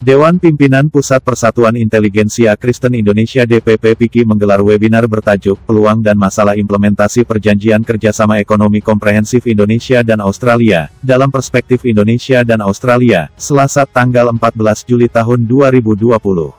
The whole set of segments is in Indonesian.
Dewan Pimpinan Pusat Persatuan Inteligensia Kristen Indonesia (DPP) PIKI menggelar webinar bertajuk Peluang dan Masalah Implementasi Perjanjian Kerjasama Ekonomi Komprehensif Indonesia dan Australia, dalam Perspektif Indonesia dan Australia, Selasa tanggal 14 Juli tahun 2020.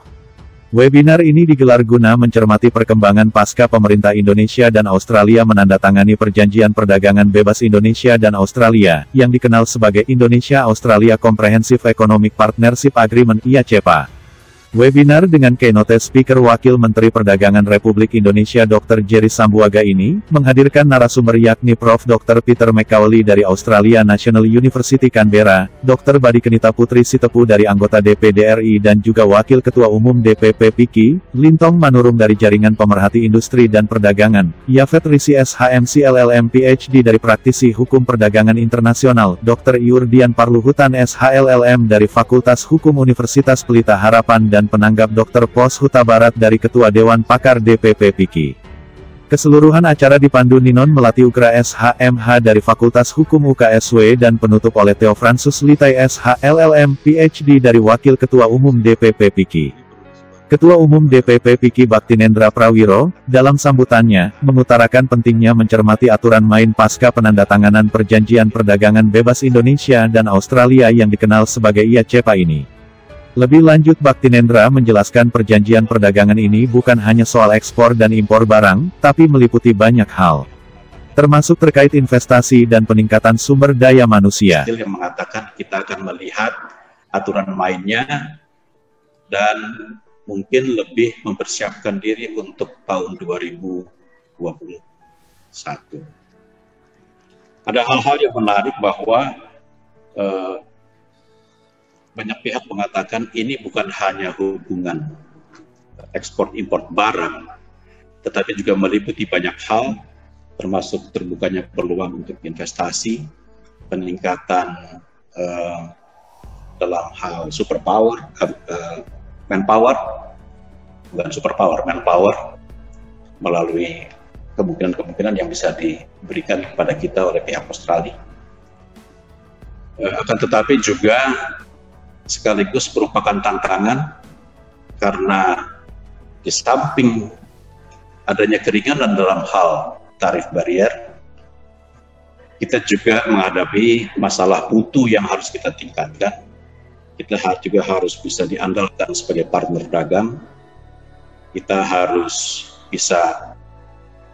Webinar ini digelar guna mencermati perkembangan pasca pemerintah Indonesia dan Australia menandatangani Perjanjian Perdagangan Bebas Indonesia dan Australia, yang dikenal sebagai Indonesia-Australia Comprehensive Economic Partnership Agreement (IACPA). Webinar dengan keynote speaker Wakil Menteri Perdagangan Republik Indonesia Dr. Jerry Sambuaga ini, menghadirkan narasumber yakni Prof. Dr. Peter McCauley dari Australia National University Canberra, Dr. Badi Kenita Putri Sitepu dari anggota DPD RI dan juga Wakil Ketua Umum DPP PIKI, Lintong Manurung dari Jaringan Pemerhati Industri dan Perdagangan, Yafet Risi SHMC LLM PhD dari Praktisi Hukum Perdagangan Internasional, Dr. Iurdian Parluhutan SHLLM dari Fakultas Hukum Universitas Pelita Harapan dan penanggap Dr. Pos Huta Barat dari Ketua Dewan Pakar DPP PIKI. Keseluruhan acara dipandu Ninon Melati Ukra SHMH dari Fakultas Hukum UKSW dan penutup oleh Theo Fransus Litai SHLLM PhD dari Wakil Ketua Umum DPP PIKI. Ketua Umum DPP PIKI Baktinendra Prawiro, dalam sambutannya, mengutarakan pentingnya mencermati aturan main pasca penandatanganan Perjanjian Perdagangan Bebas Indonesia dan Australia yang dikenal sebagai IACPA ini. Lebih lanjut Baktinendra menjelaskan perjanjian perdagangan ini bukan hanya soal ekspor dan impor barang, tapi meliputi banyak hal. Termasuk terkait investasi dan peningkatan sumber daya manusia. Yang mengatakan kita akan melihat aturan mainnya, dan mungkin lebih mempersiapkan diri untuk tahun 2021. Ada hal-hal yang menarik bahwa banyak pihak mengatakan ini bukan hanya hubungan ekspor-impor barang, tetapi juga meliputi banyak hal, termasuk terbukanya peluang untuk investasi, peningkatan dalam hal superpower, manpower, bukan superpower, manpower, melalui kemungkinan-kemungkinan yang bisa diberikan kepada kita oleh pihak Australia. Akan tetapi juga sekaligus merupakan tantangan, karena di samping adanya keringanan dalam hal tarif barier, kita juga menghadapi masalah mutu yang harus kita tingkatkan. Kita juga harus bisa diandalkan sebagai partner dagang. Kita harus bisa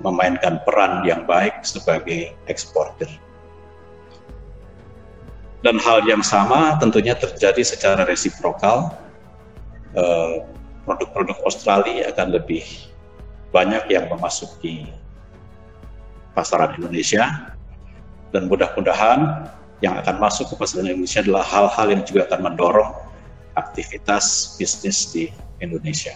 memainkan peran yang baik sebagai eksportir. Dan hal yang sama tentunya terjadi secara resiprokal. Produk-produk Australia akan lebih banyak yang memasuki pasaran Indonesia, dan mudah-mudahan yang akan masuk ke pasaran Indonesia adalah hal-hal yang juga akan mendorong aktivitas bisnis di Indonesia.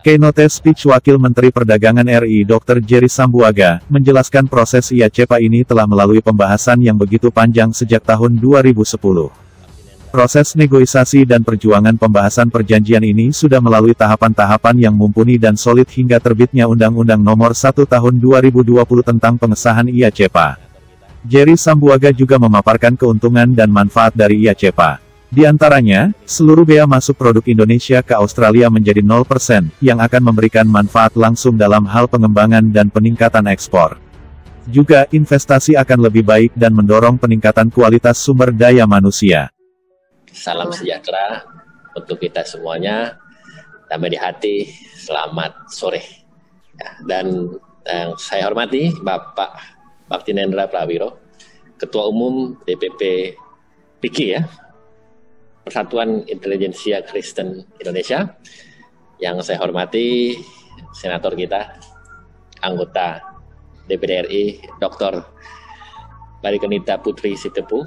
Keynote speech Wakil Menteri Perdagangan RI Dr. Jerry Sambuaga, menjelaskan proses IACPA ini telah melalui pembahasan yang begitu panjang sejak tahun 2010. Proses negosiasi dan perjuangan pembahasan perjanjian ini sudah melalui tahapan-tahapan yang mumpuni dan solid hingga terbitnya Undang-Undang Nomor 1 Tahun 2020 tentang pengesahan IACPA. Jerry Sambuaga juga memaparkan keuntungan dan manfaat dari IACPA. Di antaranya, seluruh bea masuk produk Indonesia ke Australia menjadi 0%, yang akan memberikan manfaat langsung dalam hal pengembangan dan peningkatan ekspor. Juga, investasi akan lebih baik dan mendorong peningkatan kualitas sumber daya manusia. Salam sejahtera untuk kita semuanya, damai di hati, selamat sore. Ya, dan yang saya hormati Bapak Baktinendra Prawiro, Ketua Umum DPP PIKI ya, Persatuan Inteligensia Kristen Indonesia. Yang saya hormati Senator kita, anggota DPD RI, Dr. Badi Kenita Putri Sitepu,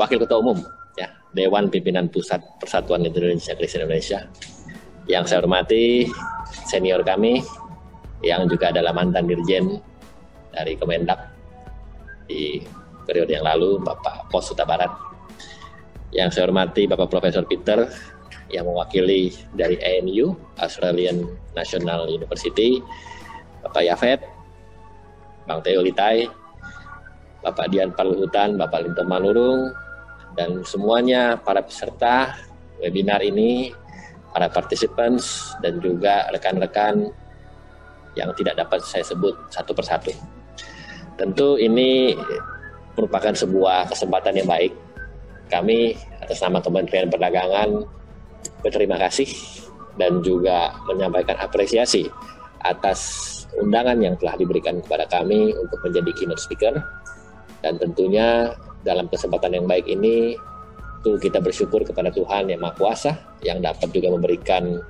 Wakil Ketua Umum ya, Dewan Pimpinan Pusat Persatuan Inteligensia Kristen Indonesia. Yang saya hormati senior kami, yang juga adalah mantan Dirjen dari Kemendak di periode yang lalu, Bapak Pos Huta Barat. Yang saya hormati Bapak Profesor Peter, yang mewakili dari ANU, Australian National University, Bapak Yafet, Bang Theo Litai, Bapak Dian Parluhutan, Bapak Lintong Manurung, dan semuanya para peserta webinar ini, para participants, dan juga rekan-rekan yang tidak dapat saya sebut satu persatu. Tentu ini merupakan sebuah kesempatan yang baik. Kami atas nama Kementerian Perdagangan berterima kasih dan juga menyampaikan apresiasi atas undangan yang telah diberikan kepada kami untuk menjadi keynote speaker. Dan tentunya dalam kesempatan yang baik ini, tuh kita bersyukur kepada Tuhan Yang Maha Kuasa yang dapat juga memberikan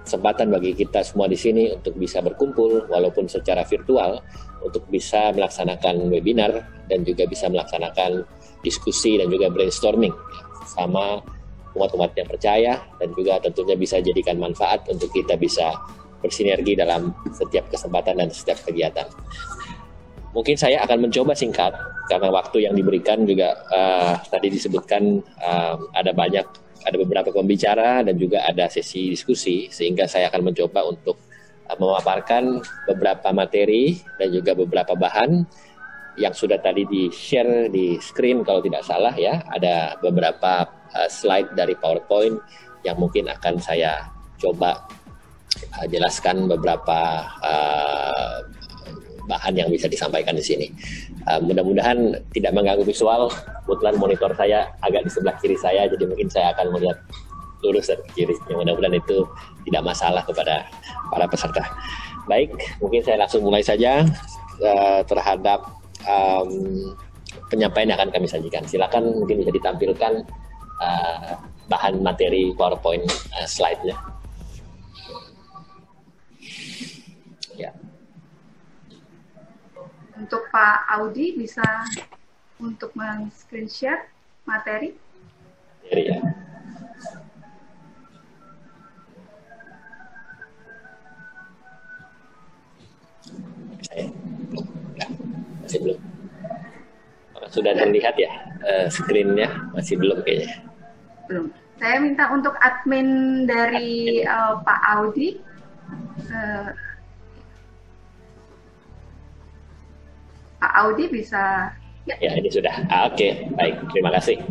kesempatan bagi kita semua di sini untuk bisa berkumpul walaupun secara virtual, untuk bisa melaksanakan webinar dan juga bisa melaksanakan diskusi dan juga brainstorming sama umat-umat yang percaya, dan juga tentunya bisa jadikan manfaat untuk kita bisa bersinergi dalam setiap kesempatan dan setiap kegiatan. Mungkin saya akan mencoba singkat karena waktu yang diberikan juga tadi disebutkan ada beberapa pembicara dan juga ada sesi diskusi, sehingga saya akan mencoba untuk memaparkan beberapa materi dan juga beberapa bahan yang sudah tadi di-share di screen kalau tidak salah ya. Ada beberapa slide dari PowerPoint yang mungkin akan saya coba jelaskan beberapa bahan yang bisa disampaikan di sini. Mudah-mudahan tidak mengganggu visual. Kebetulan monitor saya agak di sebelah kiri saya, jadi mungkin saya akan melihat lurus dan ke kiri. Mudah-mudahan itu tidak masalah kepada para peserta. Baik, mungkin saya langsung mulai saja terhadap penyampaian yang akan kami sajikan. Silakan mungkin bisa ditampilkan bahan materi PowerPoint slide-nya. Ya. Untuk Pak Audi bisa untuk men-screen share materi. Ya. Masih belum. Sudah terlihat ya screen-nya? Masih belum kayaknya. Belum. Saya minta untuk admin dari Pak Audi. Pak Audi bisa. Ya, ini sudah. Oke, baik. Terima kasih.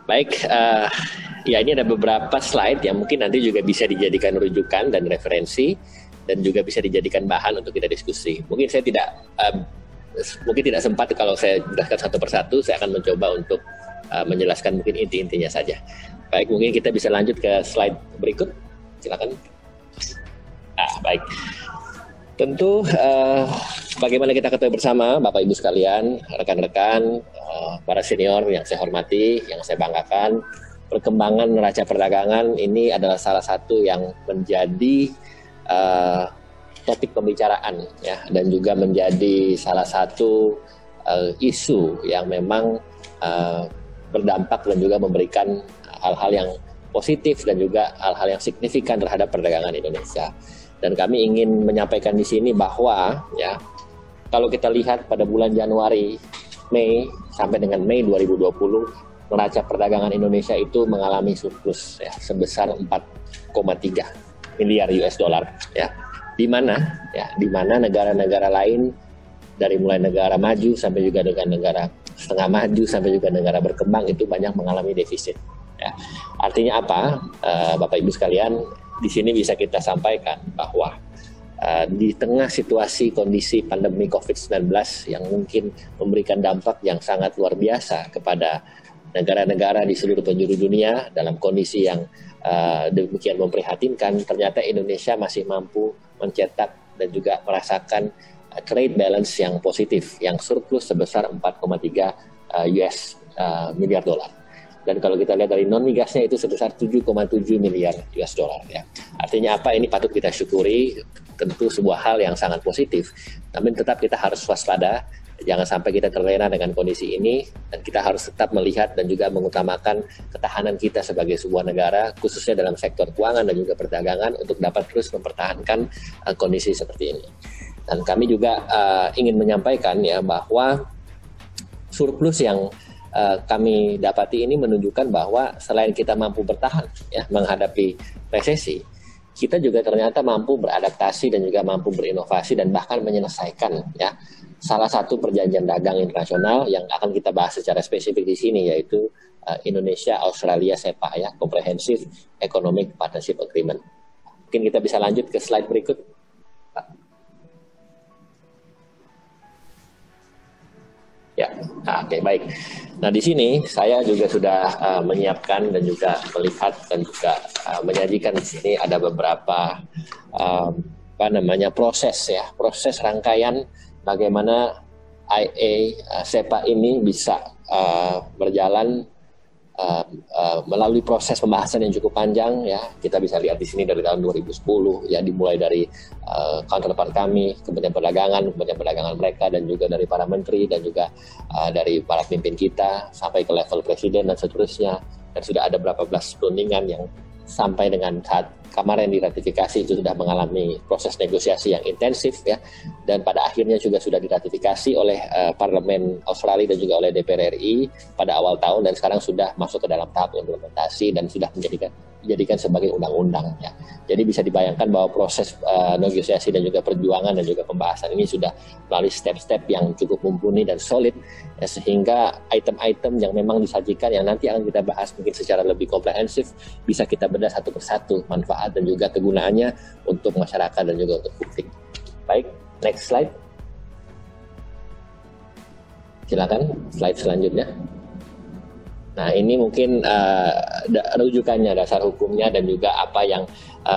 Baik, ya ini ada beberapa slide yang mungkin nanti juga bisa dijadikan rujukan dan referensi, dan juga bisa dijadikan bahan untuk kita diskusi. Mungkin saya tidak sempat kalau saya jelaskan satu persatu. Saya akan mencoba untuk menjelaskan mungkin inti-intinya saja. Baik, mungkin kita bisa lanjut ke slide berikut. Silakan. Baik. Tentu bagaimana kita ketahui bersama, Bapak Ibu sekalian, rekan-rekan, para senior yang saya hormati, yang saya banggakan, perkembangan neraca perdagangan ini adalah salah satu yang menjadi topik pembicaraan ya, dan juga menjadi salah satu isu yang memang berdampak dan juga memberikan hal-hal yang positif dan juga hal-hal yang signifikan terhadap perdagangan Indonesia. Dan kami ingin menyampaikan di sini bahwa ya, kalau kita lihat pada bulan Januari, Mei sampai dengan Mei 2020, neraca perdagangan Indonesia itu mengalami surplus ya, sebesar 4,3 miliar US dollar ya. Di mana negara-negara lain, dari mulai negara maju sampai juga dengan negara setengah maju sampai juga negara berkembang, itu banyak mengalami defisit ya. Artinya apa, Bapak Ibu sekalian? Di sini bisa kita sampaikan bahwa di tengah situasi kondisi pandemi COVID-19 yang mungkin memberikan dampak yang sangat luar biasa kepada negara-negara di seluruh penjuru dunia dalam kondisi yang demikian memprihatinkan, ternyata Indonesia masih mampu mencetak dan juga merasakan trade balance yang positif, yang surplus sebesar 4,3 miliar dolar. Dan kalau kita lihat dari non-migasnya itu sebesar 7,7 miliar US dollar ya. Artinya apa? Ini patut kita syukuri, tentu sebuah hal yang sangat positif. Namun tetap kita harus waspada, jangan sampai kita terlena dengan kondisi ini, dan kita harus tetap melihat dan juga mengutamakan ketahanan kita sebagai sebuah negara, khususnya dalam sektor keuangan dan juga perdagangan, untuk dapat terus mempertahankan kondisi seperti ini. Dan kami juga ingin menyampaikan ya bahwa surplus yang kami dapati ini menunjukkan bahwa selain kita mampu bertahan ya menghadapi resesi, kita juga ternyata mampu beradaptasi dan juga mampu berinovasi dan bahkan menyelesaikan ya salah satu perjanjian dagang internasional yang akan kita bahas secara spesifik di sini, yaitu Indonesia Australia SEPA ya, Comprehensive Economic Partnership Agreement. Mungkin kita bisa lanjut ke slide berikut, Pak. Ya, oke, baik. Nah, di sini saya juga sudah menyiapkan dan juga melihat dan juga menyajikan di sini ada beberapa proses rangkaian bagaimana IA SEPA ini bisa berjalan melalui proses pembahasan yang cukup panjang ya. Kita bisa lihat di sini dari tahun 2010 ya, dimulai dari counterpart kami, Kementerian Perdagangan mereka, dan juga dari para menteri dan juga dari para pemimpin kita sampai ke level presiden dan seterusnya. Dan sudah ada berapa belas perundingan yang sampai dengan saat kemarin diratifikasi itu sudah mengalami proses negosiasi yang intensif ya, dan pada akhirnya juga sudah diratifikasi oleh Parlemen Australia dan juga oleh DPR RI pada awal tahun, dan sekarang sudah masuk ke dalam tahap implementasi dan sudah dijadikan sebagai undang-undang ya. Jadi bisa dibayangkan bahwa proses negosiasi dan juga perjuangan dan juga pembahasan ini sudah melalui step-step yang cukup mumpuni dan solid ya, sehingga item-item yang memang disajikan yang nanti akan kita bahas mungkin secara lebih komprehensif bisa kita bedah satu persatu manfaat dan juga kegunaannya untuk masyarakat dan juga untuk publik. Baik, next slide. Silakan slide selanjutnya. Nah, ini mungkin rujukannya, dasar hukumnya dan juga apa yang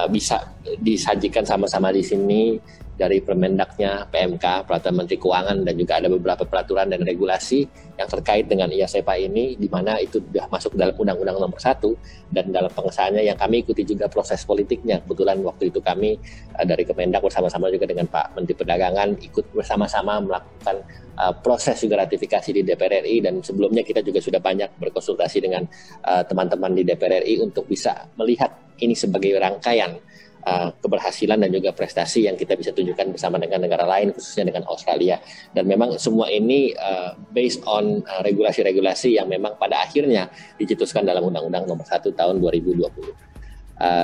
bisa disajikan sama-sama di sini dari Permendaknya, PMK, Peraturan Menteri Keuangan, dan juga ada beberapa peraturan dan regulasi yang terkait dengan IA SEPA ini, di mana itu sudah masuk dalam Undang-Undang Nomor 1, dan dalam pengesahannya yang kami ikuti juga proses politiknya. Kebetulan waktu itu kami dari Kemendak bersama-sama juga dengan Pak Menteri Perdagangan ikut bersama-sama melakukan proses juga ratifikasi di DPR RI, dan sebelumnya kita juga sudah banyak berkonsultasi dengan teman-teman di DPR RI untuk bisa melihat ini sebagai rangkaian keberhasilan dan juga prestasi yang kita bisa tunjukkan bersama dengan negara lain, khususnya dengan Australia. Dan memang semua ini based on regulasi-regulasi yang memang pada akhirnya dicetuskan dalam Undang-Undang Nomor 1 tahun 2020.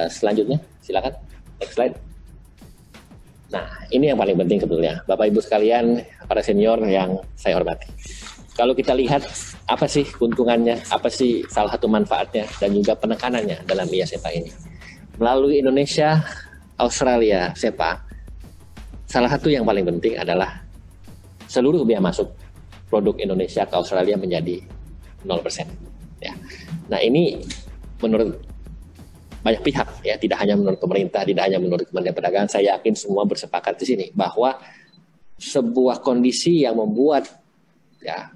Selanjutnya, silakan next slide. Nah, ini yang paling penting sebetulnya, Bapak Ibu sekalian, para senior yang saya hormati. Kalau kita lihat apa sih keuntungannya, apa sih salah satu manfaatnya dan juga penekanannya dalam IA SEPA ini. Melalui Indonesia Australia SEPA, salah satu yang paling penting adalah seluruh biaya masuk produk Indonesia ke Australia menjadi 0%. Ya. Nah, ini menurut banyak pihak ya, tidak hanya menurut pemerintah, tidak hanya menurut Kementerian Perdagangan, saya yakin semua bersepakat di sini bahwa sebuah kondisi yang membuat ya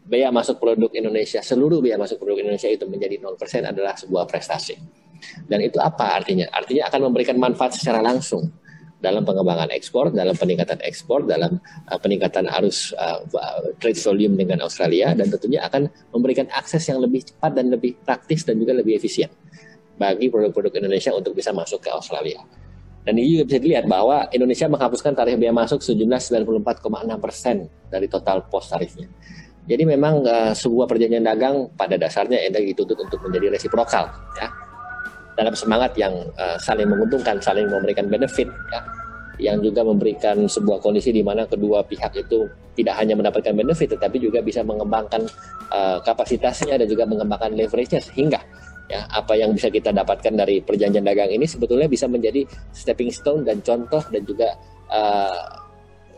biaya masuk produk Indonesia, seluruh biaya masuk produk Indonesia itu menjadi 0% adalah sebuah prestasi. Dan itu apa artinya? Artinya akan memberikan manfaat secara langsung dalam pengembangan ekspor, dalam peningkatan ekspor, dalam peningkatan arus trade volume dengan Australia, dan tentunya akan memberikan akses yang lebih cepat dan lebih praktis dan juga lebih efisien bagi produk-produk Indonesia untuk bisa masuk ke Australia. Dan ini juga bisa dilihat bahwa Indonesia menghapuskan tarif biaya masuk sejumlah 94,6% dari total pos tarifnya. Jadi memang sebuah perjanjian dagang pada dasarnya dituntut untuk menjadi resiprokal ya, dalam semangat yang saling menguntungkan, saling memberikan benefit ya, yang juga memberikan sebuah kondisi di mana kedua pihak itu tidak hanya mendapatkan benefit tetapi juga bisa mengembangkan kapasitasnya dan juga mengembangkan leverage-nya, sehingga ya, apa yang bisa kita dapatkan dari perjanjian dagang ini sebetulnya bisa menjadi stepping stone dan contoh dan juga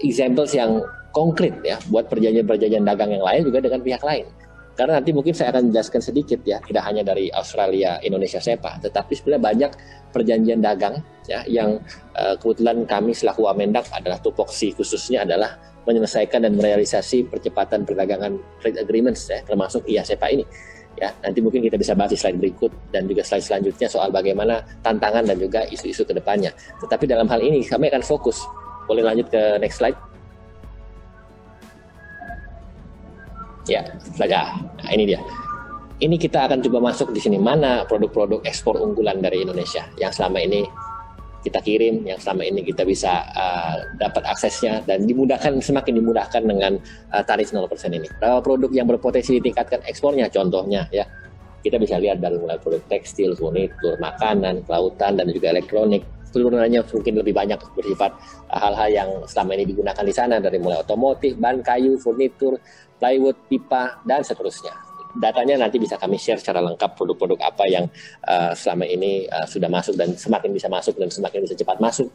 examples yang konkret ya buat perjanjian-perjanjian dagang yang lain juga dengan pihak lain. Karena nanti mungkin saya akan jelaskan sedikit ya, tidak hanya dari Australia Indonesia SEPA, tetapi sebenarnya banyak perjanjian dagang ya yang kebetulan kami selaku Wamendak adalah tupoksi khususnya adalah menyelesaikan dan merealisasi percepatan perdagangan trade agreements ya, termasuk IA SEPA ini. Ya, nanti mungkin kita bisa bahas di slide berikut dan juga slide selanjutnya soal bagaimana tantangan dan juga isu-isu ke depannya. Tetapi dalam hal ini kami akan fokus. Boleh lanjut ke next slide? Ya, nah ini dia. Ini kita akan coba masuk di sini mana produk-produk ekspor unggulan dari Indonesia yang selama ini kita kirim, yang selama ini kita bisa dapat aksesnya dan dimudahkan, semakin dimudahkan dengan tarif 0% ini. Berapa produk yang berpotensi ditingkatkan ekspornya, contohnya ya. Kita bisa lihat dari mulai produk tekstil, furnitur, makanan, kelautan, dan juga elektronik. Turunannya mungkin lebih banyak bersifat hal-hal yang selama ini digunakan di sana, dari mulai otomotif, bahan kayu, furnitur, plywood, pipa, dan seterusnya. datanya nanti bisa kami share secara lengkap produk-produk apa yang selama ini sudah masuk dan semakin bisa masuk dan semakin bisa cepat masuk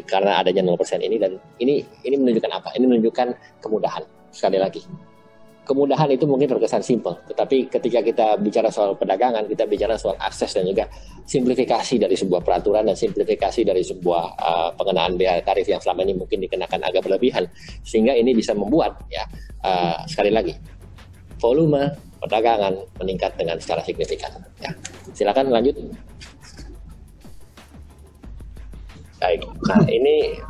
karena adanya 0% ini. Dan ini menunjukkan apa? Ini menunjukkan kemudahan. Sekali lagi, kemudahan itu mungkin terkesan simpel, tetapi ketika kita bicara soal perdagangan, kita bicara soal akses dan juga simplifikasi dari sebuah peraturan dan simplifikasi dari sebuah pengenaan biaya tarif yang selama ini mungkin dikenakan agak berlebihan, sehingga ini bisa membuat ya sekali lagi volume perdagangan meningkat dengan secara signifikan. Ya, silakan lanjut. Baik, nah ini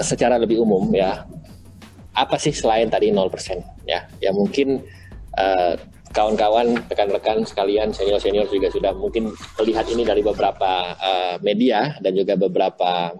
secara lebih umum ya. Apa sih selain tadi 0% ya? Ya mungkin kawan-kawan, rekan-rekan sekalian, senior-senior juga sudah mungkin melihat ini dari beberapa media dan juga beberapa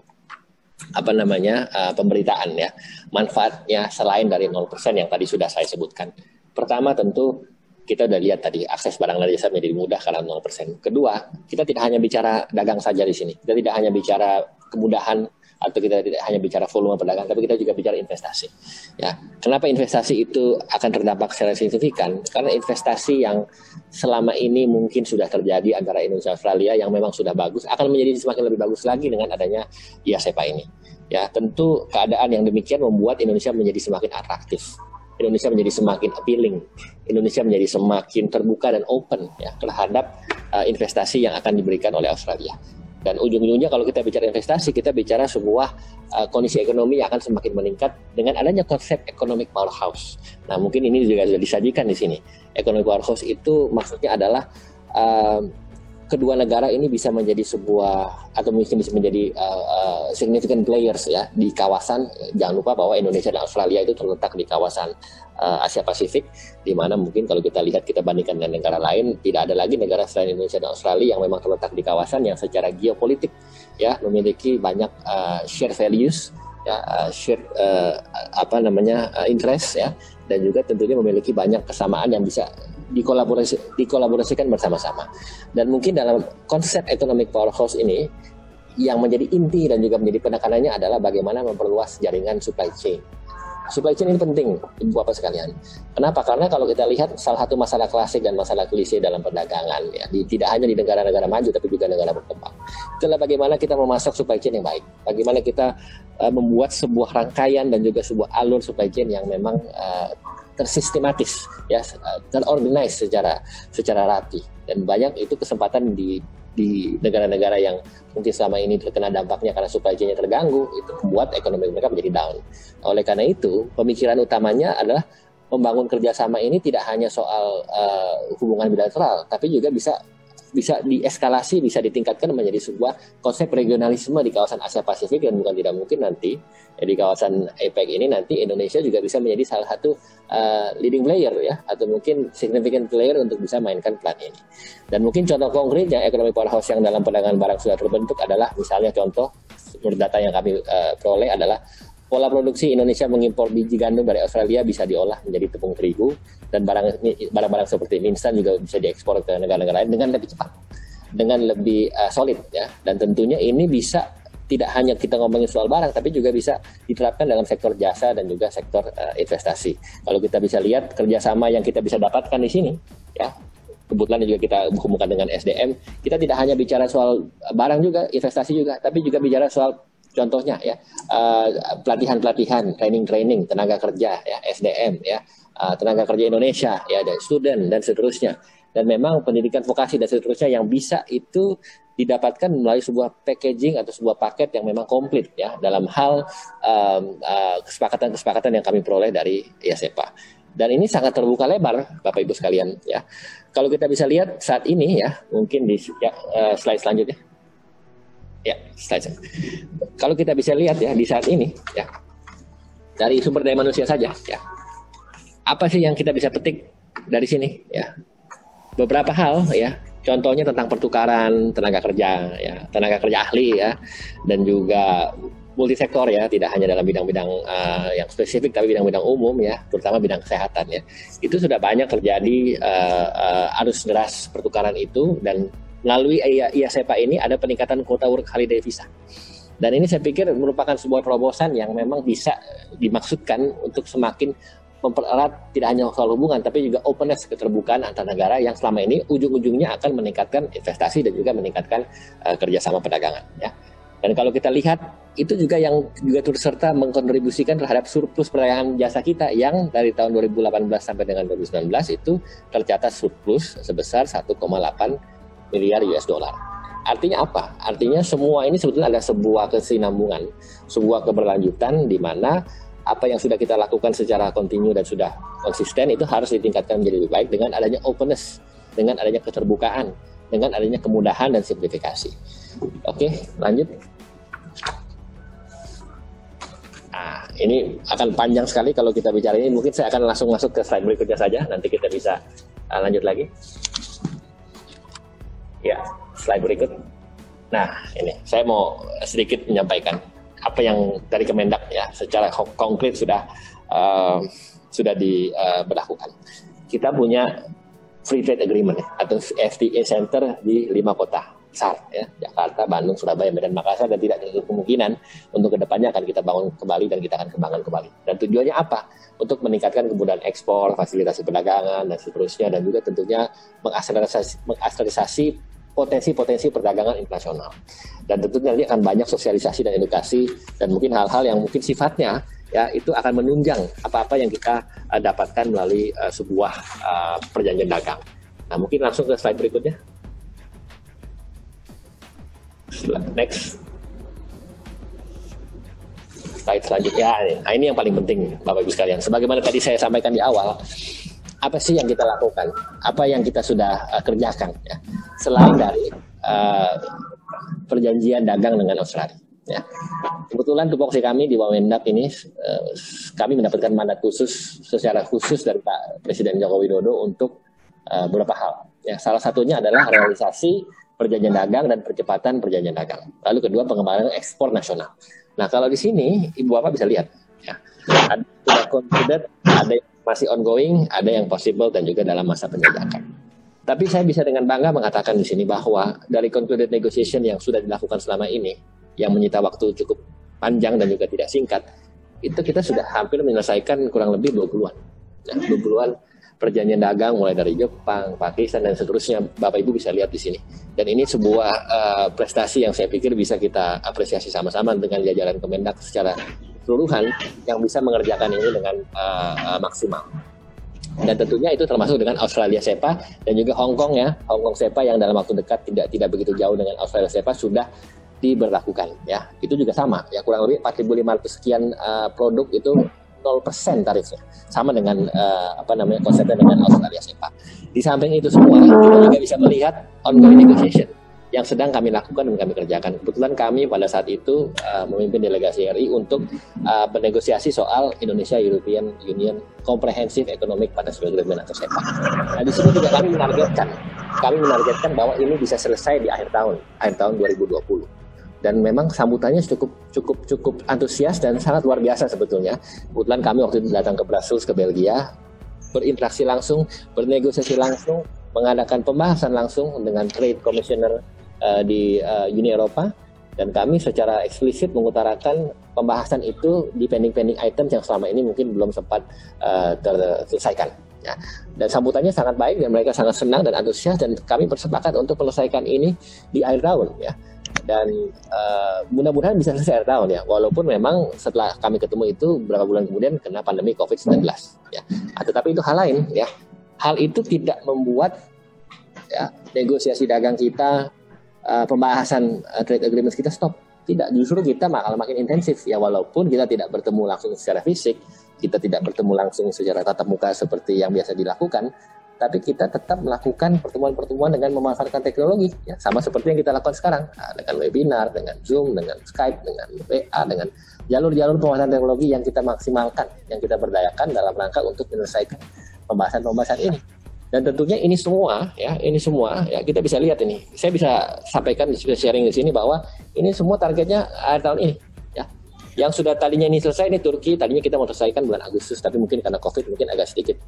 pemberitaan ya. Manfaatnya selain dari 0% yang tadi sudah saya sebutkan. Pertama tentu kita udah lihat tadi akses barang dan jasa menjadi mudah karena 0%. Kedua, kita tidak hanya bicara dagang saja di sini. Kita tidak hanya bicara kemudahan atau kita tidak hanya bicara volume perdagangan, tapi kita juga bicara investasi. Ya, kenapa investasi itu akan terdampak secara signifikan? Karena investasi yang selama ini mungkin sudah terjadi antara Indonesia dan Australia yang memang sudah bagus akan menjadi semakin lebih bagus lagi dengan adanya IASEPA ini. Ya, tentu keadaan yang demikian membuat Indonesia menjadi semakin atraktif. Indonesia menjadi semakin appealing. Indonesia menjadi semakin terbuka dan open ya terhadap investasi yang akan diberikan oleh Australia. Dan ujung-ujungnya kalau kita bicara investasi, kita bicara sebuah kondisi ekonomi yang akan semakin meningkat dengan adanya konsep economic powerhouse. Nah, mungkin ini juga sudah disajikan di sini. Economic powerhouse itu maksudnya adalah kedua negara ini bisa menjadi sebuah atau mungkin bisa menjadi significant players ya di kawasan. Jangan lupa bahwa Indonesia dan Australia itu terletak di kawasan Asia Pasifik, di mana mungkin kalau kita lihat kita bandingkan dengan negara lain, tidak ada lagi negara selain Indonesia dan Australia yang memang terletak di kawasan yang secara geopolitik ya memiliki banyak share values ya, share interest ya, dan juga tentunya memiliki banyak kesamaan yang bisa dikolaborasikan bersama-sama. Dan mungkin dalam konsep economic powerhouse ini yang menjadi inti dan juga menjadi penekanannya adalah bagaimana memperluas jaringan supply chain. Supply chain ini penting, Ibu Bapak sekalian. Kenapa? Karena kalau kita lihat salah satu masalah klasik dan masalah klise dalam perdagangan ya, tidak hanya di negara-negara maju tapi juga negara berkembang. Itulah bagaimana kita memasak supply chain yang baik. Bagaimana kita membuat sebuah rangkaian dan juga sebuah alur supply chain yang memang tersistematis ya, terorganize secara rapi. Dan banyak itu kesempatan di negara-negara yang mungkin selama ini terkena dampaknya karena supply chain-nya terganggu, itu membuat ekonomi mereka menjadi down. Oleh karena itu, pemikiran utamanya adalah membangun kerjasama ini tidak hanya soal hubungan bilateral, tapi juga bisa dieskalasi, bisa ditingkatkan menjadi sebuah konsep regionalisme di kawasan Asia Pasifik, dan bukan tidak mungkin nanti di kawasan APEC ini nanti Indonesia juga bisa menjadi salah satu leading player ya, atau mungkin significant player untuk bisa mainkan peran ini. Dan mungkin contoh konkretnya ekonomi powerhouse yang dalam perdagangan barang sudah terbentuk adalah misalnya contoh menurut data yang kami peroleh adalah pola produksi Indonesia mengimpor biji gandum dari Australia bisa diolah menjadi tepung terigu, dan barang-barang seperti mie instan juga bisa diekspor ke negara-negara lain dengan lebih cepat, dengan lebih solid ya. Dan tentunya ini bisa tidak hanya kita ngomongin soal barang, tapi juga bisa diterapkan dalam sektor jasa dan juga sektor investasi. Kalau kita bisa lihat kerjasama yang kita bisa dapatkan di sini ya, kebetulan juga kita hubungkan dengan SDM, kita tidak hanya bicara soal barang juga, investasi juga, tapi juga bicara soal contohnya ya, pelatihan-pelatihan, training-training tenaga kerja ya, SDM ya, tenaga kerja Indonesia ya, dan student dan seterusnya. Dan memang pendidikan vokasi dan seterusnya yang bisa itu didapatkan melalui sebuah packaging atau sebuah paket yang memang komplit ya, dalam hal kesepakatan-kesepakatan yang kami peroleh dari IASEPA. Dan ini sangat terbuka lebar Bapak Ibu sekalian ya. Kalau kita bisa lihat saat ini ya, mungkin di slide selanjutnya. Ya, slide. Kalau kita bisa lihat ya di saat ini ya, dari sumber daya manusia saja ya, apa sih yang kita bisa petik dari sini ya? Beberapa hal ya, contohnya tentang pertukaran tenaga kerja ya, tenaga kerja ahli ya, dan juga multisektor ya, tidak hanya dalam bidang-bidang yang spesifik tapi bidang-bidang umum ya, terutama bidang kesehatan ya. Itu sudah banyak terjadi arus deras pertukaran itu, dan melalui IASEPA ini ada peningkatan kuota work holiday visa. Dan ini saya pikir merupakan sebuah terobosan yang memang bisa dimaksudkan untuk semakin mempererat tidak hanya soal hubungan, tapi juga openness, keterbukaan antar negara yang selama ini ujung-ujungnya akan meningkatkan investasi dan juga meningkatkan kerjasama perdagangan. Ya. Dan kalau kita lihat, itu juga yang juga turut serta mengkontribusikan terhadap surplus perdagangan jasa kita yang dari tahun 2018 sampai dengan 2019 itu tercatat surplus sebesar 1,8 miliar US dollar. Artinya apa? Artinya semua ini sebetulnya ada sebuah kesinambungan, sebuah keberlanjutan di mana apa yang sudah kita lakukan secara kontinu dan sudah konsisten itu harus ditingkatkan menjadi lebih baik dengan adanya openness, dengan adanya keterbukaan, dengan adanya kemudahan dan simplifikasi. Oke, lanjut. Nah, ini akan panjang sekali kalau kita bicara ini. Mungkin saya akan langsung masuk ke slide berikutnya saja. Nanti kita bisa lanjut lagi. Ya, slide berikut. Nah, ini saya mau sedikit menyampaikan apa yang dari Kemendak ya, secara konkret sudah diberlakukan. Kita punya Free Trade Agreement atau FTA Center di 5 kota besar ya, Jakarta, Bandung, Surabaya, Medan, Makassar, dan tidak ada kemungkinan untuk kedepannya akan kita bangun kembali dan kita akan kembangkan kembali. Dan tujuannya apa? Untuk meningkatkan kemudahan ekspor, fasilitasi perdagangan dan seterusnya, dan juga tentunya mengakselerasi potensi perdagangan internasional. Dan tentunya nanti akan banyak sosialisasi dan edukasi dan mungkin hal-hal yang mungkin sifatnya ya itu akan menunjang apa-apa yang kita dapatkan melalui sebuah perjanjian dagang. Nah, mungkin langsung ke slide berikutnya. Next. Slide selanjutnya. Nah, ini yang paling penting Bapak Ibu sekalian. Sebagaimana tadi saya sampaikan di awal, apa sih yang kita lakukan? Apa yang kita sudah kerjakan ya? Selain dari perjanjian dagang dengan Australia. Ya. Kebetulan tupoksi kami di Wamendak ini kami mendapatkan mandat khusus secara khusus dari Pak Presiden Joko Widodo untuk beberapa hal. Ya, salah satunya adalah realisasi perjanjian dagang dan percepatan perjanjian dagang. Lalu kedua, pengembangan ekspor nasional. Nah, kalau di sini Ibu Bapak bisa lihat, ya, ada yang concluded, ada yang masih ongoing, ada yang possible dan juga dalam masa penjajakan. Tapi saya bisa dengan bangga mengatakan di sini bahwa dari concluded negotiation yang sudah dilakukan selama ini, yang menyita waktu cukup panjang dan juga tidak singkat, itu kita sudah hampir menyelesaikan kurang lebih 20-an. Nah, 20-an perjanjian dagang mulai dari Jepang, Pakistan dan seterusnya. Bapak Ibu bisa lihat di sini. Dan ini sebuah prestasi yang saya pikir bisa kita apresiasi sama-sama dengan jajaran Kemendak secara keseluruhan yang bisa mengerjakan ini dengan maksimal. Dan tentunya itu termasuk dengan Australia SEPA dan juga Hong Kong ya. Hong Kong SEPA yang dalam waktu dekat tidak begitu jauh dengan Australia SEPA sudah diberlakukan ya. Itu juga sama ya, kurang lebih 4.500 sekian produk itu 0% tarifnya, sama dengan konsepnya dengan Australia SEPA. Di samping itu semua, kita juga bisa melihat ongoing negotiation yang sedang kami lakukan dan kami kerjakan. Kebetulan kami pada saat itu memimpin delegasi RI untuk bernegosiasi soal Indonesia European Union Comprehensive Economic Partnership Agreement atau SEPA. Nah, di sini juga kami menargetkan bahwa ini bisa selesai di akhir tahun 2020. Dan memang sambutannya cukup antusias dan sangat luar biasa sebetulnya. Kebetulan kami waktu itu datang ke Brussels, ke Belgia, berinteraksi langsung, bernegosiasi langsung, mengadakan pembahasan langsung dengan Trade Commissioner di Uni Eropa, dan kami secara eksplisit mengutarakan pembahasan itu di pending items yang selama ini mungkin belum sempat terselesaikan. Ya. Dan sambutannya sangat baik dan mereka sangat senang dan antusias, dan kami bersepakat untuk menyelesaikan ini di akhir tahun ya. Dan mudah-mudahan bisa selesai akhir tahun ya, walaupun memang setelah kami ketemu itu beberapa bulan kemudian kena pandemi COVID-19 ya. Tetapi itu hal lain ya. Hal itu tidak membuat ya negosiasi dagang kita, pembahasan trade agreements kita stop. Tidak, justru kita malah makin intensif ya, walaupun kita tidak bertemu langsung secara fisik, kita tidak bertemu langsung secara tatap muka seperti yang biasa dilakukan, tapi kita tetap melakukan pertemuan-pertemuan dengan memanfaatkan teknologi ya, sama seperti yang kita lakukan sekarang dengan webinar, dengan Zoom, dengan Skype, dengan WA, dengan jalur-jalur pemasaran teknologi yang kita maksimalkan, yang kita berdayakan dalam rangka untuk menyelesaikan pembahasan-pembahasan ini. Dan tentunya ini semua ya kita bisa lihat ini. Saya bisa sampaikan, bisa sharing di sini bahwa ini semua targetnya akhir tahun ini ya. Yang sudah tadinya ini selesai, ini Turki tadinya kita mau selesaikan bulan Agustus, tapi mungkin karena Covid mungkin agak sedikit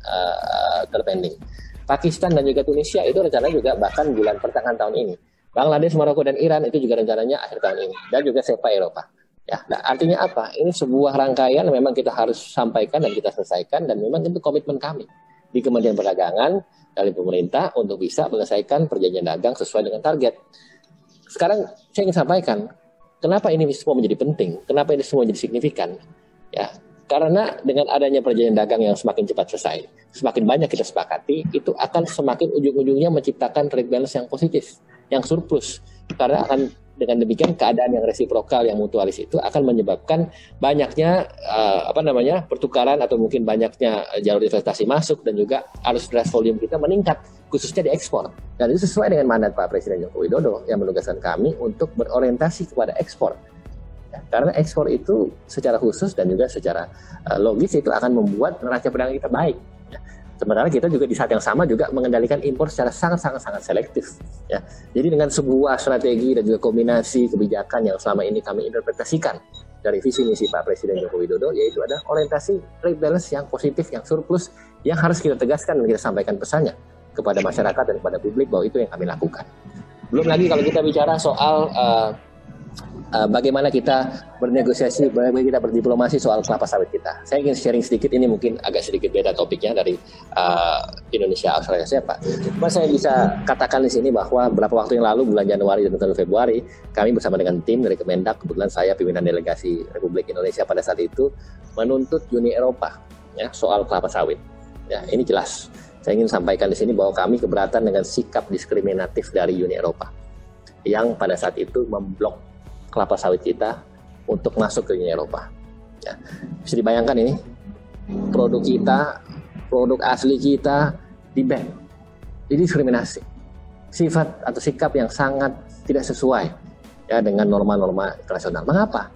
terpending. Pakistan dan juga Tunisia itu rencananya juga bahkan bulan pertengahan tahun ini. Bangladesh, Maroko dan Iran itu juga rencananya akhir tahun ini, dan juga SEPA Eropa. Ya, nah, artinya apa? Ini sebuah rangkaian memang kita harus sampaikan dan kita selesaikan, dan memang itu komitmen kami di Kementerian Perdagangan dari pemerintah untuk bisa menyelesaikan perjanjian dagang sesuai dengan target. Sekarang saya ingin sampaikan, kenapa ini semua menjadi penting? Kenapa ini semua menjadi signifikan? Ya, karena dengan adanya perjanjian dagang yang semakin cepat selesai, semakin banyak kita sepakati, itu akan semakin ujung-ujungnya menciptakan trade balance yang positif, yang surplus. Karena akan dengan demikian keadaan yang resiprokal, yang mutualis itu akan menyebabkan banyaknya pertukaran atau mungkin banyaknya jalur investasi masuk, dan juga arus beras volume kita meningkat, khususnya di ekspor. Dan itu sesuai dengan mandat Pak Presiden Joko Widodo yang menugaskan kami untuk berorientasi kepada ekspor. Ya, karena ekspor itu secara khusus dan juga secara logis itu akan membuat neraca perdagangan kita baik. Ya. Sementara kita juga di saat yang sama juga mengendalikan impor secara sangat selektif. Ya. Jadi dengan sebuah strategi dan juga kombinasi kebijakan yang selama ini kami interpretasikan dari visi misi Pak Presiden Joko Widodo, yaitu ada orientasi trade balance yang positif, yang surplus, yang harus kita tegaskan dan kita sampaikan pesannya kepada masyarakat dan kepada publik bahwa itu yang kami lakukan. Belum lagi kalau kita bicara soal bagaimana kita bernegosiasi, bagaimana kita berdiplomasi soal kelapa sawit kita. Saya ingin sharing sedikit, ini mungkin agak sedikit beda topiknya dari Indonesia Australia saya Pak. Cuma saya bisa katakan di sini bahwa beberapa waktu yang lalu, bulan Januari dan bulan Februari, kami bersama dengan tim dari Kemendak, kebetulan saya pimpinan delegasi Republik Indonesia pada saat itu, menuntut Uni Eropa ya soal kelapa sawit. Ya, ini jelas. Saya ingin sampaikan di sini bahwa kami keberatan dengan sikap diskriminatif dari Uni Eropa yang pada saat itu memblok kelapa sawit kita untuk masuk ke Uni Eropa. Ya. Bisa dibayangkan ini, produk kita, produk asli kita di-ban, didiskriminasi. Sifat atau sikap yang sangat tidak sesuai ya dengan norma-norma internasional. Mengapa?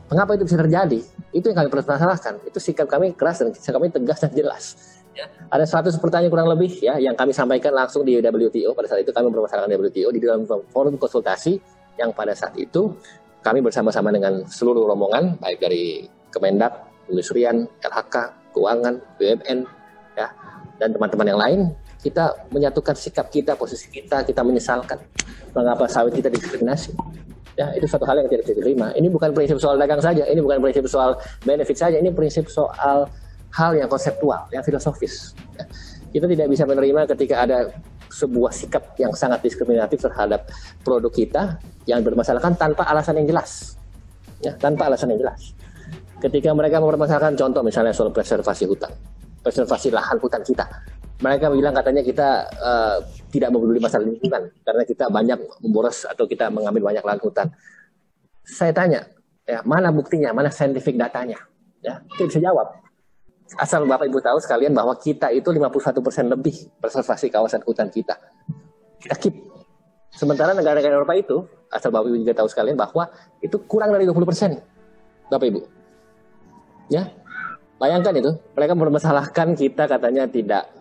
Mengapa itu bisa terjadi? Itu yang kami permasalahkan. Itu sikap kami keras dan sikap kami tegas dan jelas. Ya. Ada 100 pertanyaan kurang lebih ya yang kami sampaikan langsung di WTO. Pada saat itu kami bermasalahkan WTO di dalam forum konsultasi yang pada saat itu kami bersama-sama dengan seluruh rombongan baik dari Kemendak, Perindustrian, LHK, Keuangan, BUMN ya, dan teman-teman yang lain, kita menyatukan sikap kita, posisi kita menyesalkan mengapa sawit kita diskriminasi. Ya, itu suatu hal yang tidak bisa diterima. Ini bukan prinsip soal dagang saja, ini bukan prinsip soal benefit saja, ini prinsip soal hal yang konseptual, yang filosofis. Ya. Kita tidak bisa menerima ketika ada sebuah sikap yang sangat diskriminatif terhadap produk kita yang bermasalahkan tanpa alasan yang jelas. Ya, tanpa alasan yang jelas. Ketika mereka mempermasalahkan contoh misalnya soal preservasi hutan, preservasi lahan hutan kita. Mereka bilang katanya kita tidak peduli masalah lingkungan karena kita banyak memboros atau kita mengambil banyak lahan hutan. Saya tanya, ya, mana buktinya, mana scientific datanya? Ya, kita bisa jawab. Asal Bapak Ibu tahu sekalian bahwa kita itu 51% lebih preservasi kawasan hutan kita. Kita keep. Sementara negara-negara Eropa itu, asal Bapak Ibu juga tahu sekalian bahwa itu kurang dari 20%. Bapak Ibu. Ya. Bayangkan itu, mereka mempermasalahkan kita katanya tidak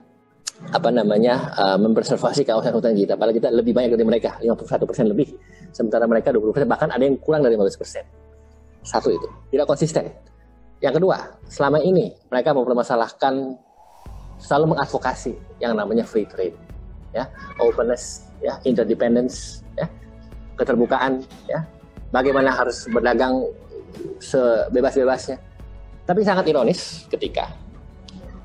mempreservasi kawasan hutan kita. Padahal kita lebih banyak dari mereka, 51% lebih. Sementara mereka 20%, bahkan ada yang kurang dari 15%. Satu itu, tidak konsisten. Yang kedua, selama ini mereka mempermasalahkan, selalu mengadvokasi yang namanya free trade, ya, openness, ya, interdependence, ya, keterbukaan, ya, bagaimana harus berdagang sebebas-bebasnya. Tapi sangat ironis ketika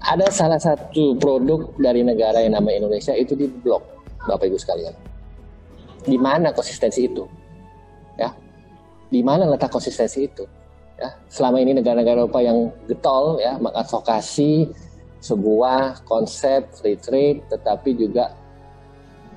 ada salah satu produk dari negara yang namanya Indonesia itu diblok, Bapak Ibu sekalian. Di mana konsistensi itu? Ya, di mana letak konsistensi itu? Ya, selama ini negara-negara Eropa yang getol ya mengadvokasi sebuah konsep free trade, tetapi juga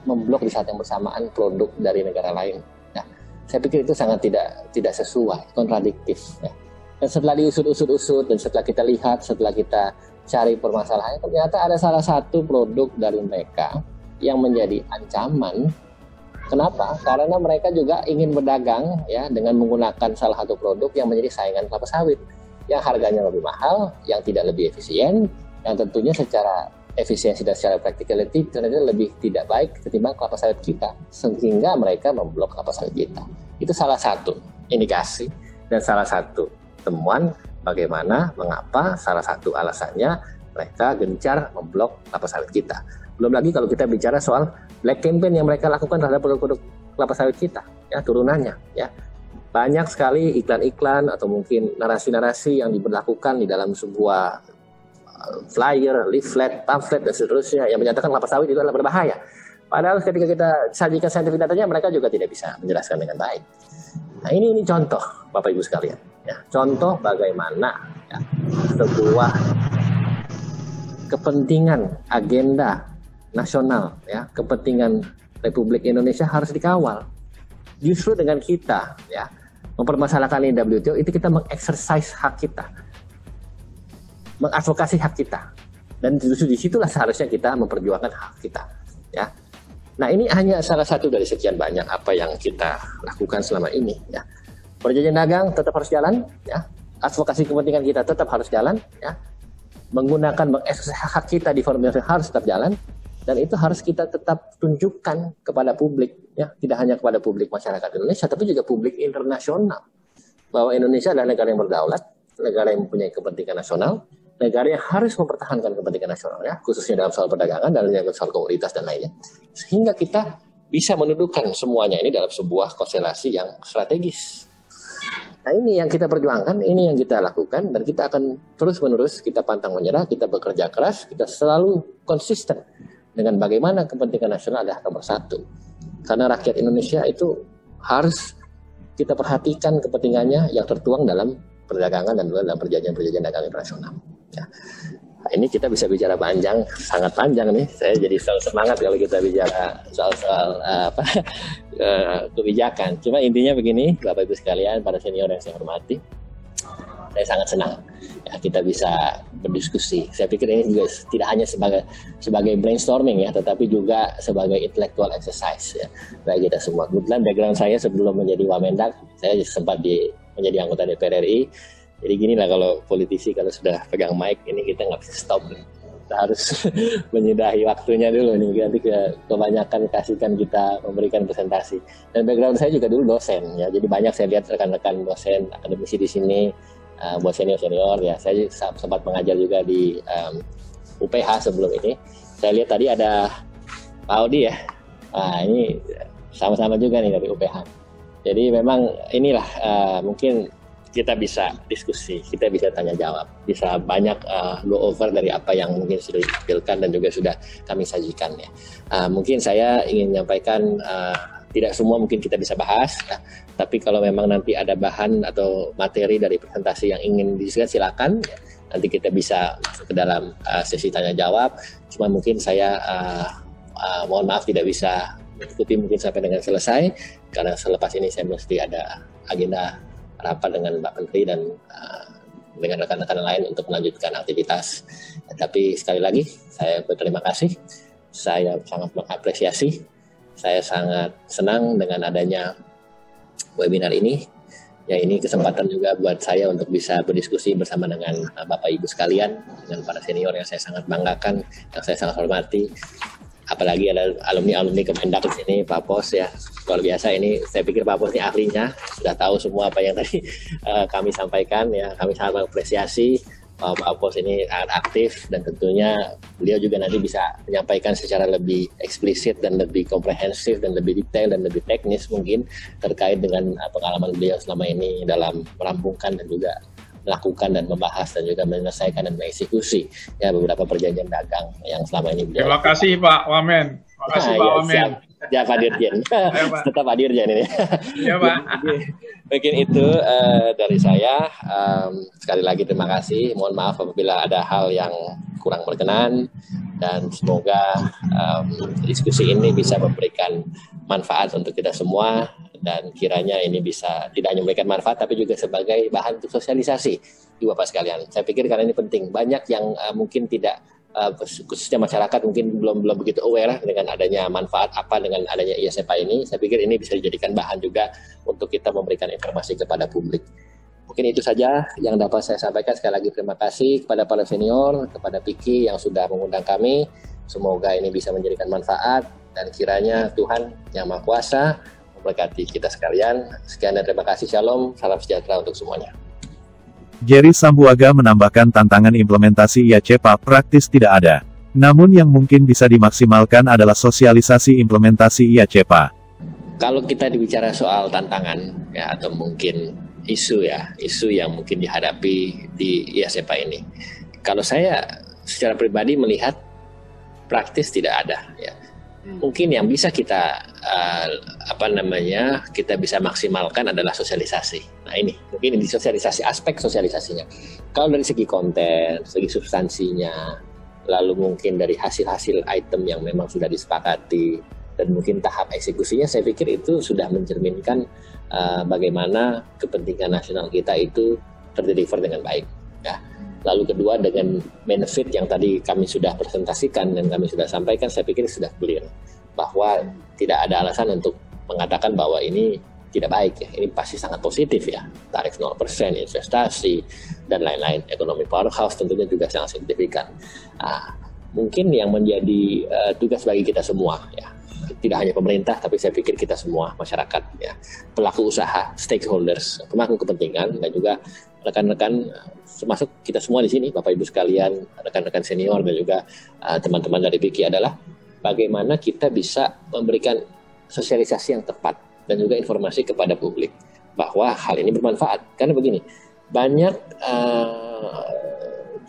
memblok di saat yang bersamaan produk dari negara lain. Ya, saya pikir itu sangat tidak sesuai, kontradiktif. Ya. Dan setelah diusut-usut dan setelah kita lihat, setelah kita cari permasalahannya, ternyata ada salah satu produk dari mereka yang menjadi ancaman. Kenapa? Karena mereka juga ingin berdagang ya dengan menggunakan salah satu produk yang menjadi saingan kelapa sawit yang harganya lebih mahal, yang tidak lebih efisien, yang tentunya secara efisiensi dan secara practicality ternyata lebih tidak baik ketimbang kelapa sawit kita, sehingga mereka memblok kelapa sawit kita. Itu salah satu indikasi dan salah satu temuan bagaimana, mengapa salah satu alasannya mereka gencar memblok kelapa sawit kita. Belum lagi kalau kita bicara soal black campaign yang mereka lakukan terhadap produk-produk kelapa sawit kita, ya, turunannya, ya. banyak sekali iklan-iklan atau mungkin narasi-narasi yang diberlakukan di dalam sebuah flyer, leaflet, pamflet, dan seterusnya yang menyatakan kelapa sawit itu adalah berbahaya. Padahal ketika kita sajikan saintifik datanya, mereka juga tidak bisa menjelaskan dengan baik. Nah ini contoh Bapak Ibu sekalian. Ya, contoh bagaimana ya, sebuah kepentingan agenda nasional, ya, kepentingan Republik Indonesia harus dikawal. Justru dengan kita ya mempermasalahkan ini WTO, itu kita mengeksersis hak kita, mengadvokasi hak kita, dan justru disitulah seharusnya kita memperjuangkan hak kita. Ya, nah ini hanya salah satu dari sekian banyak apa yang kita lakukan selama ini. Ya, perjanjian dagang tetap harus jalan. Ya, advokasi kepentingan kita tetap harus jalan. Ya, menggunakan mengeksersis hak kita di forum yang harus tetap jalan. Dan itu harus kita tetap tunjukkan kepada publik, ya, tidak hanya kepada publik masyarakat Indonesia, tapi juga publik internasional, bahwa Indonesia adalah negara yang berdaulat, negara yang mempunyai kepentingan nasional, negara yang harus mempertahankan kepentingan nasional, ya, khususnya dalam soal perdagangan dan dalam soal komoditas dan lainnya, sehingga kita bisa mendudukan semuanya ini dalam sebuah konstelasi yang strategis. Nah ini yang kita perjuangkan, ini yang kita lakukan, dan kita akan terus-menerus kita pantang menyerah, kita bekerja keras, kita selalu konsisten dengan bagaimana kepentingan nasional adalah nomor satu. Karena rakyat Indonesia itu harus kita perhatikan kepentingannya yang tertuang dalam perdagangan dan dalam perjanjian-perjanjian dagang internasional. Ya. Nah, ini kita bisa bicara panjang, sangat panjang nih. Saya jadi selalu semangat kalau kita bicara soal kebijakan. Cuma intinya begini, Bapak Ibu sekalian, para senior yang saya hormati, saya sangat senang ya, kita bisa berdiskusi. Saya pikir ini juga tidak hanya sebagai brainstorming ya, tetapi juga sebagai intellectual exercise ya bagi kita semua. Kebetulan background saya sebelum menjadi Wamendak, saya sempat menjadi anggota DPR RI. Jadi gini lah kalau politisi kalau sudah pegang mic ini kita nggak bisa stop. Kita harus menyudahi waktunya dulu nih, nanti kebanyakan kasihkan kita memberikan presentasi. Dan background saya juga dulu dosen ya, jadi banyak saya lihat rekan-rekan dosen akademisi di sini. Buat senior-senior ya, saya sempat mengajar juga di UPH sebelum ini. Saya lihat tadi ada Pak Audi ya, ini sama-sama juga nih dari UPH. Jadi memang inilah mungkin kita bisa diskusi, kita bisa tanya jawab, bisa banyak go over dari apa yang mungkin sudah ditampilkan dan juga sudah kami sajikan ya. Mungkin saya ingin menyampaikan tidak semua mungkin kita bisa bahas, ya. Tapi kalau memang nanti ada bahan atau materi dari presentasi yang ingin didiskusikan silakan. Ya. Nanti kita bisa masuk ke dalam sesi tanya jawab. Cuma mungkin saya mohon maaf tidak bisa mengikuti mungkin sampai dengan selesai karena selepas ini saya mesti ada agenda rapat dengan Pak Menteri dan dengan rekan-rekan lain untuk melanjutkan aktivitas. Ya, tapi sekali lagi saya berterima kasih. Saya sangat mengapresiasi. Saya sangat senang dengan adanya webinar ini. Ya, ini kesempatan juga buat saya untuk bisa berdiskusi bersama dengan Bapak Ibu sekalian, dengan para senior yang saya sangat banggakan, yang saya sangat hormati. Apalagi ada alumni Kemendak di sini, Pak Pos ya, luar biasa ini. Saya pikir Pak Pos ini ahlinya, sudah tahu semua apa yang tadi kami sampaikan ya. Kami sangat mengapresiasi. Pak Pos ini sangat aktif dan tentunya beliau juga nanti bisa menyampaikan secara lebih eksplisit dan lebih komprehensif dan lebih detail dan lebih teknis mungkin terkait dengan pengalaman beliau selama ini dalam merampungkan dan juga melakukan dan membahas dan juga menyelesaikan dan mengeksekusi ya beberapa perjanjian dagang yang selama ini beliau. Terima kasih Pak Wamen. Terima kasih Pak Wamen. Ya Pak Dirjen. Tetap Pak Dirjen ini. Ya Pak. Mungkin itu dari saya. Sekali lagi terima kasih. Mohon maaf apabila ada hal yang kurang berkenan dan semoga diskusi ini bisa memberikan manfaat untuk kita semua dan kiranya ini bisa tidak hanya memberikan manfaat tapi juga sebagai bahan untuk sosialisasi di Bapak sekalian. Saya pikir karena ini penting. Banyak yang mungkin tidak khususnya masyarakat mungkin belum begitu aware dengan adanya manfaat apa dengan adanya ISEPA ini. Saya pikir ini bisa dijadikan bahan juga untuk kita memberikan informasi kepada publik. Mungkin itu saja yang dapat saya sampaikan. Sekali lagi terima kasih kepada para senior, kepada Piki yang sudah mengundang kami. Semoga ini bisa menjadikan manfaat dan kiranya Tuhan yang Maha Kuasa memberkati kita sekalian. Sekian dan terima kasih. Shalom, salam sejahtera untuk semuanya. Jerry Sambuaga menambahkan tantangan implementasi IACEPA praktis tidak ada. Namun yang mungkin bisa dimaksimalkan adalah sosialisasi implementasi IACEPA. kalau kita bicara soal tantangan ya atau mungkin isu yang mungkin dihadapi di IASEPA ini, kalau saya secara pribadi melihat praktis tidak ada ya. Mungkin yang bisa kita kita bisa maksimalkan adalah sosialisasi. Nah ini mungkin di sosialisasi, aspek sosialisasinya. Kalau dari segi konten, segi substansinya, lalu mungkin dari hasil-hasil item yang memang sudah disepakati dan mungkin tahap eksekusinya, saya pikir itu sudah mencerminkan bagaimana kepentingan nasional kita itu terdeliver dengan baik. Ya. Lalu kedua, dengan benefit yang tadi kami sudah presentasikan dan kami sudah sampaikan, saya pikir sudah clear bahwa tidak ada alasan untuk mengatakan bahwa ini tidak baik ya. Ini pasti sangat positif ya. Tarif 0%, investasi dan lain-lain, ekonomi powerhouse tentunya juga sangat signifikan. Mungkin yang menjadi tugas bagi kita semua ya, tidak hanya pemerintah tapi saya pikir kita semua masyarakat ya, pelaku usaha, stakeholders, pemangku kepentingan dan juga rekan-rekan termasuk kita semua di sini, Bapak Ibu sekalian, rekan-rekan senior dan juga teman-teman dari PIKI adalah bagaimana kita bisa memberikan sosialisasi yang tepat dan juga informasi kepada publik bahwa hal ini bermanfaat. Karena begini, banyak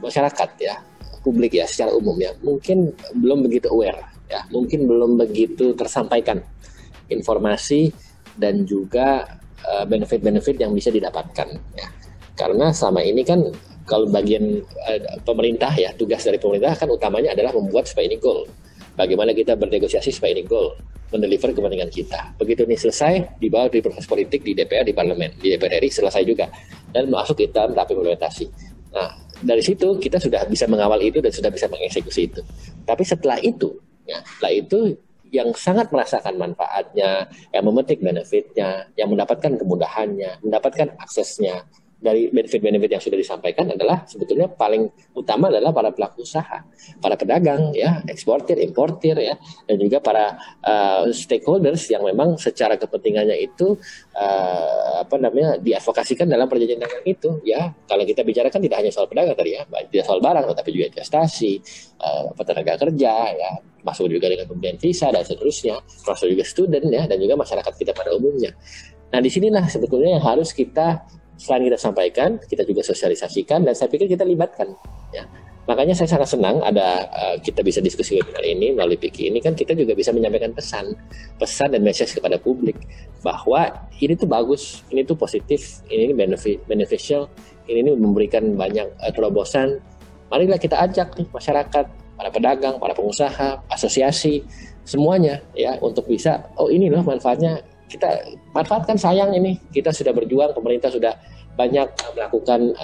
masyarakat ya, publik ya secara umum ya, mungkin belum begitu aware ya, mungkin belum begitu tersampaikan informasi dan juga benefit-benefit yang bisa didapatkan ya. Karena selama ini kan kalau bagian pemerintah ya, tugas dari pemerintah kan utamanya adalah membuat supaya ini goal. Bagaimana kita bernegosiasi supaya ini goal, mendeliver kepentingan kita. Begitu ini selesai, dibawa di proses politik di DPR, di parlemen, di DPR RI selesai juga. Dan masuk kita tahap implementasi. Nah, dari situ kita sudah bisa mengawal itu dan sudah bisa mengeksekusi itu. Tapi setelah itu yang sangat merasakan manfaatnya, yang memetik benefitnya, yang mendapatkan kemudahannya, mendapatkan aksesnya dari benefit-benefit yang sudah disampaikan adalah sebetulnya paling utama adalah para pelaku usaha, para pedagang ya, eksportir, importir ya, dan juga para stakeholders yang memang secara kepentingannya itu diadvokasikan dalam perjanjian dagang itu ya. Kalau kita bicarakan tidak hanya soal pedagang tadi ya, tidak soal barang tetapi juga investasi, tenaga kerja ya, masuk juga dengan pemberian visa dan seterusnya, masuk juga student ya, dan juga masyarakat kita pada umumnya. Nah, disinilah sebetulnya yang harus kita selain kita sampaikan, kita juga sosialisasikan dan saya pikir kita libatkan. Ya. Makanya saya sangat senang ada kita bisa diskusi webinar ini melalui PIKI ini kan kita juga bisa menyampaikan pesan dan message kepada publik bahwa ini tuh bagus, ini tuh positif, ini beneficial, ini memberikan banyak terobosan. Marilah kita ajak nih masyarakat, para pedagang, para pengusaha, asosiasi, semuanya ya untuk bisa ini loh manfaatnya. Kita manfaatkan, sayang ini kita sudah berjuang, pemerintah sudah banyak melakukan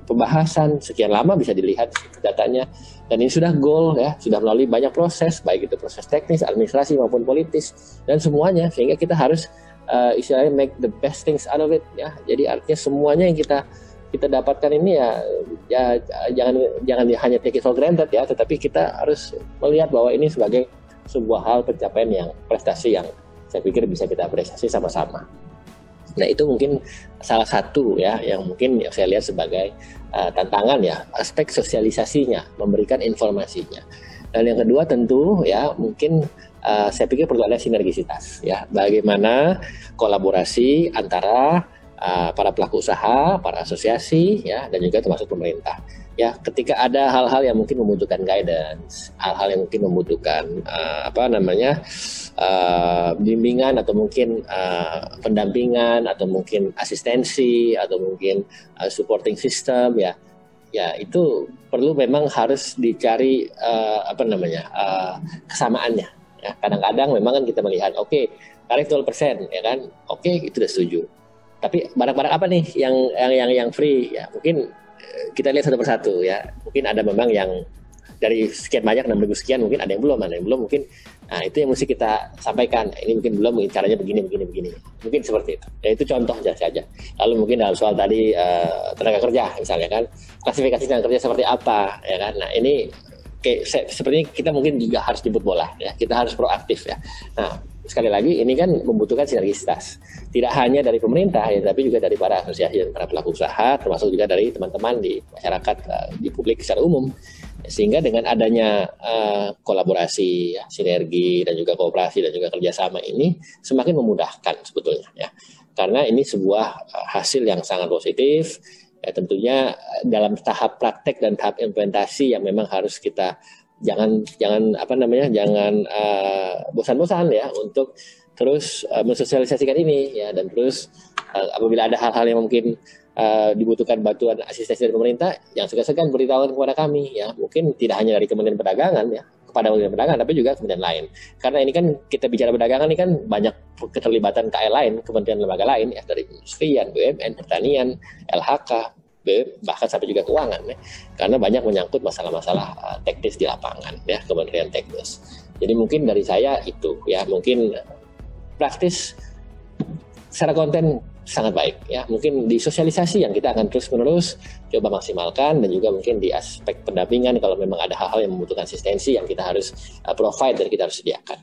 pembahasan sekian lama, bisa dilihat datanya, dan ini sudah goal ya, sudah melalui banyak proses, baik itu proses teknis, administrasi maupun politis dan semuanya, sehingga kita harus istilahnya make the best things out of it ya. Jadi artinya semuanya yang kita dapatkan ini ya jangan hanya take it for granted ya, tetapi kita harus melihat bahwa ini sebagai sebuah hal pencapaian yang prestasi yang saya pikir bisa kita apresiasi sama-sama. Nah itu mungkin salah satu ya yang mungkin saya lihat sebagai tantangan ya, aspek sosialisasinya, memberikan informasinya. Dan yang kedua tentu ya mungkin saya pikir perlu ada sinergisitas ya, bagaimana kolaborasi antara para pelaku usaha, para asosiasi ya, dan juga termasuk pemerintah. Ya, ketika ada hal-hal yang mungkin membutuhkan guidance, hal-hal yang mungkin membutuhkan bimbingan atau mungkin pendampingan atau mungkin asistensi atau mungkin supporting system ya itu perlu memang harus dicari kesamaannya ya. Kadang-kadang memang kan kita melihat tarif 0% ya kan, itu udah setuju, tapi barang-barang apa nih yang free ya, mungkin kita lihat satu persatu ya. Mungkin ada memang yang dari sekian banyak 6.000 sekian mungkin ada yang belum mungkin. Nah itu yang mesti kita sampaikan. Ini mungkin belum, mungkin caranya begini. Mungkin seperti itu. Ya itu contoh saja. Lalu mungkin dalam soal tadi tenaga kerja misalnya kan, klasifikasi tenaga kerja seperti apa ya kan. Nah ini sepertinya kita mungkin juga harus jemput bola ya. Kita harus proaktif ya. Nah sekali lagi ini kan membutuhkan sinergisitas, tidak hanya dari pemerintah ya, tapi juga dari para asosiasi dan para pelaku usaha, termasuk juga dari teman-teman di masyarakat, di publik secara umum. Sehingga dengan adanya kolaborasi, ya, sinergi dan juga kooperasi dan juga kerjasama ini semakin memudahkan sebetulnya, ya. Karena ini sebuah hasil yang sangat positif, ya, tentunya dalam tahap praktek dan tahap implementasi yang memang harus kita jangan bosan-bosan ya untuk terus mensosialisasikan ini, ya, dan terus apabila ada hal-hal yang mungkin dibutuhkan bantuan asistensi dari pemerintah, yang segan-segan beritahukan kepada kami, ya, mungkin tidak hanya dari Kementerian Perdagangan, ya, kepada Kementerian Perdagangan, tapi juga kementerian lain. Karena ini kan kita bicara perdagangan ini kan banyak keterlibatan KL lain, kementerian lembaga lain, ya, dari perindustrian, BUMN, pertanian, LHK, bahkan sampai juga keuangan, ya, karena banyak menyangkut masalah-masalah teknis di lapangan, ya, Kementerian Teknis. Jadi mungkin dari saya itu, ya, mungkin praktis secara konten sangat baik, ya, mungkin di sosialisasi yang kita akan terus-menerus coba maksimalkan, dan juga mungkin di aspek pendampingan kalau memang ada hal-hal yang membutuhkan asistensi yang kita harus provide dan kita harus sediakan.